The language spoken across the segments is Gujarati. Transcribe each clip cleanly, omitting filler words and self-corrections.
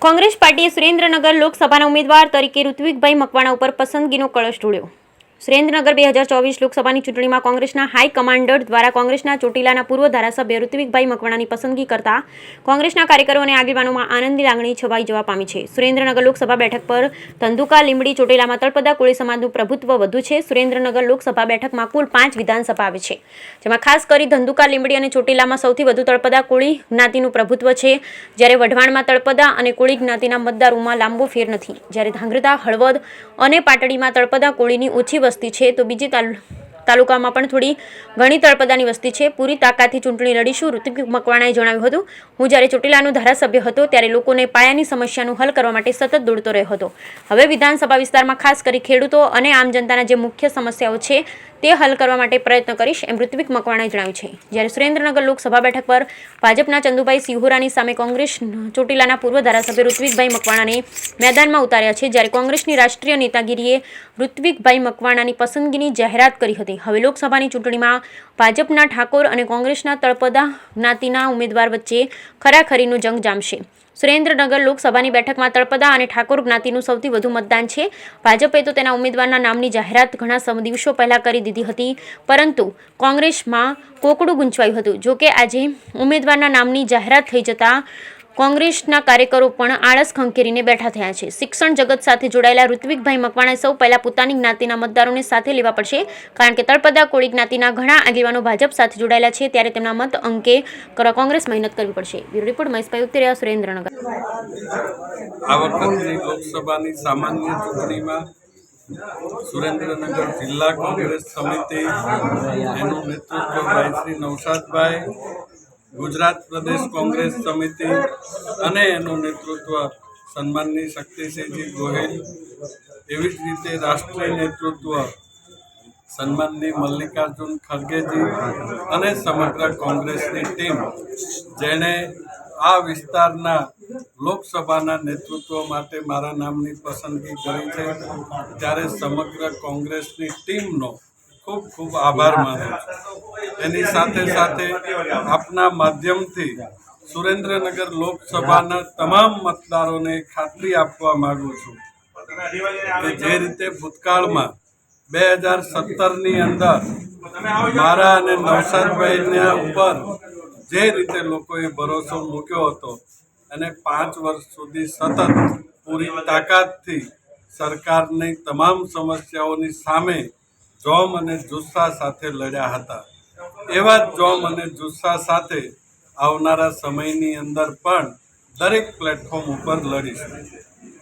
કોંગ્રેસ પાર્ટીએ સુરેન્દ્રનગર લોકસભાના ઉમેદવાર તરીકે ઋત્વિકભાઈ મકવાણા ઉપર પસંદગીનો કળશ ઢોળ્યો। સુરેન્દ્રનગર 2024 લોકસભાની ચૂંટણીમાં કોંગ્રેસના હાઈ કમાન્ડર દ્વારા કોંગ્રેસના ચોટીલાના પૂર્વ ધારાસભ્ય ઋત્વિકભાઈ મકવાણાની પસંદગી કરતા કોંગ્રેસના કાર્યકરો અને આગેવાનોમાં આનંદની લાગણી છવાઈ જવા પામી છે। સુરેન્દ્રનગર લોકસભા બેઠક પર ધંધુકા, લીંબડી, ચોટીલામાં તળપદા કોળી સમાજનું પ્રભુત્વ વધુ છે। સુરેન્દ્રનગર લોકસભા બેઠકમાં કુલ 5 વિધાનસભા આવે છે, જેમાં ખાસ કરી ધંધુકા, લીંબડી અને ચોટીલામાં સૌથી વધુ તળપદા કોળી જ્ઞાતિનું પ્રભુત્વ છે, જ્યારે વઢવાણમાં તળપદા અને કોળી જ્ઞાતિના મતદારોમાં લાંબો ફેર નથી। જ્યારે ધાંગ્રધા, હળવદ અને પાટડીમાં તળપદા કોળીની ઓછી વસ્તી છે, તો બીજી તાલુકામાં પણ થોડી ઘણી તળપદાની વસ્તી છે। પૂરી તાકાતથી ચૂંટણી લડીશું, ઋત્વિક મકવાણાએ જણાવ્યું હતું। હું જ્યારે ચોટીલાનો ધારાસભ્ય હતો ત્યારે લોકોને પાયાની સમસ્યાનું હલ કરવા માટે સતત દોડતો રહ્યો હતો। હવે વિધાનસભા વિસ્તારમાં ખાસ કરી ખેડૂતો અને આમ જનતાના જે મુખ્ય સમસ્યાઓ છે તે હલ કરવા માટે પ્રયત્ન કરીશ, એમ ઋત્વિક મકવાણાએ જણાવ્યું છે। જ્યારે સુરેન્દ્રનગર લોકસભા બેઠક પર ભાજપના ચંદુભાઈ સિહોરાની સામે કોંગ્રેસ ચોટીલાના પૂર્વ ધારાસભ્ય ઋત્વિકભાઈ મકવાણાને મેદાનમાં ઉતાર્યા છે, જ્યારે કોંગ્રેસની રાષ્ટ્રીય નેતાગીરીએ ઋત્વિકભાઈ મકવાણાની પસંદગીની જાહેરાત કરી હતી। હવે લોકસભાની ચૂંટણીમાં ભાજપના ઠાકોર અને કોંગ્રેસના તળપદા જ્ઞાતિના ઉમેદવાર વચ્ચે ખરાખરીનો જંગ જામશે। સુરેન્દ્રનગર લોકસભાની બેઠકમાં તળપદા અને ઠાકોર જ્ઞાતિનું સૌથી વધુ મતદાન છે। ભાજપે તો તેના ઉમેદવારના નામની જાહેરાત ઘણા દિવસો પહેલા કરી દીધી હતી, પરંતુ કોંગ્રેસમાં કોકડું ગૂંચવાયું હતું। જોકે આજે ઉમેદવારના નામની જાહેરાત થઈ જતા કોંગ્રેસના કાર્યકરો પણ આળસ ખંખેરીને બેઠા થયા છે। શિક્ષણ જગત સાથે જોડાયેલા ઋત્વિકભાઈ મકવાણાએ સૌ પહેલા પોતાની જ્ઞાતિના મતદારોને સાથે લેવા પડશે, કારણ કે તળપદા કોળી જ્ઞાતિના ઘણા આગેવાનો ભાજપ સાથે જોડાયેલા છે, ત્યારે તેમના મત અંકે કરવા કોંગ્રેસ મહેનત કરવી પડશે। બ્યુરો રિપોર્ટ મહેશભાઈ ઉત્તરિયા, સુરેન્દ્રનગર। આ વખતની લોકસભાની સામાન્ય ચૂંટણીમાં સુરેન્દ્રનગર જિલ્લા કોંગ્રેસ સમિતિ એનું નેતૃત્વ ભાઈ શ્રી નૌશાદભાઈ, ગુજરાત પ્રદેશ કોંગ્રેસ સમિતિ અને એનું નેતૃત્વ સન્માનની શક્તિસિંહજી ગોહિલ, એવી જ રીતે રાષ્ટ્રીય નેતૃત્વ સન્માનની મલ્લિકાર્જુન ખરગેજી અને સમગ્ર કોંગ્રેસની ટીમ, જેણે આ વિસ્તારના લોકસભાના નેતૃત્વ માટે મારા નામની પસંદગી કરી છે, ત્યારે સમગ્ર કોંગ્રેસની ટીમનો ખૂબ ખૂબ આભાર માનું છું। એની સાથે સાથે આપના માધ્યમથી સુરેન્દ્રનગર લોકસભાના તમામ મતદારોને ખાતરી આપવા માગું છું કે જે રીતે ભૂતકાળમાં 2017ની અંદર મારા અને નૌશાદભાઈના ઉપર જે રીતે લોકોએ ભરોસો મૂક્યો હતો અને 5 વર્ષ સુધી સતત પૂરી તાકાતથી સરકારની તમામ સમસ્યાઓની સામે જોમ અને જુસ્સા સાથે લડ્યા હતા, એવા જ જોમ અને જુસ્સા સાથે આવનારા સમયની અંદર પણ દરેક પ્લેટફોર્મ ઉપર લડીશું।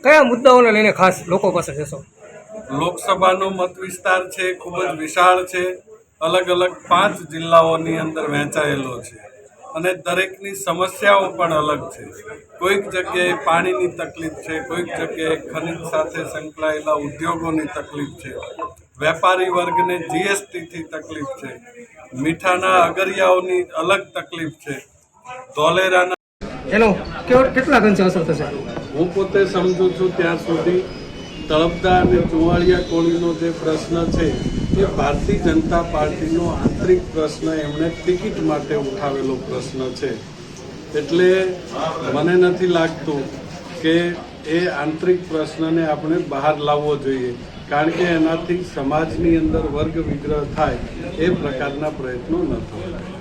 કયા મુદ્દાઓને લઈને ખાસ લોકો પાસે જશો? લોકસભાનો મત વિસ્તાર છે, ખૂબ જ વિશાળ છે, અલગ અલગ 5 જિલ્લાઓની અંદર વહેંચાયેલો છે અને દરેકની સમસ્યાઓ પણ અલગ છે। કોઈક જગ્યાએ પાણીની તકલીફ છે, કોઈક જગ્યાએ ખનિજ સાથે સંકળાયેલા ઉદ્યોગોની તકલીફ છે, વેપારી વર્ગને જીએસટીથી તકલીફ છે, મીઠાના અગરિયાઓની અલગ તકલીફ છે, ધોલેરાના એનો કેટલા અંશે અસર થશે? હું પોતે સમજું છું ત્યાં સુધી તળપદા અને ચુવાળિયા કોળીનો જે પ્રશ્ન છે એ ભારતીય જનતા પાર્ટીનો આંતરિક પ્રશ્ન, એમણે ટિકિટ માટે ઉઠાવેલો પ્રશ્ન છે, એટલે મને નથી લાગતું કે એ આંતરિક પ્રશ્નને આપણે બહાર લાવવો જોઈએ, કારણ કે એનાથી સમાજની અંદર વર્ગ વિગ્રહ થાય એ પ્રકારના પ્રયત્નો ન થવા જોઈએ।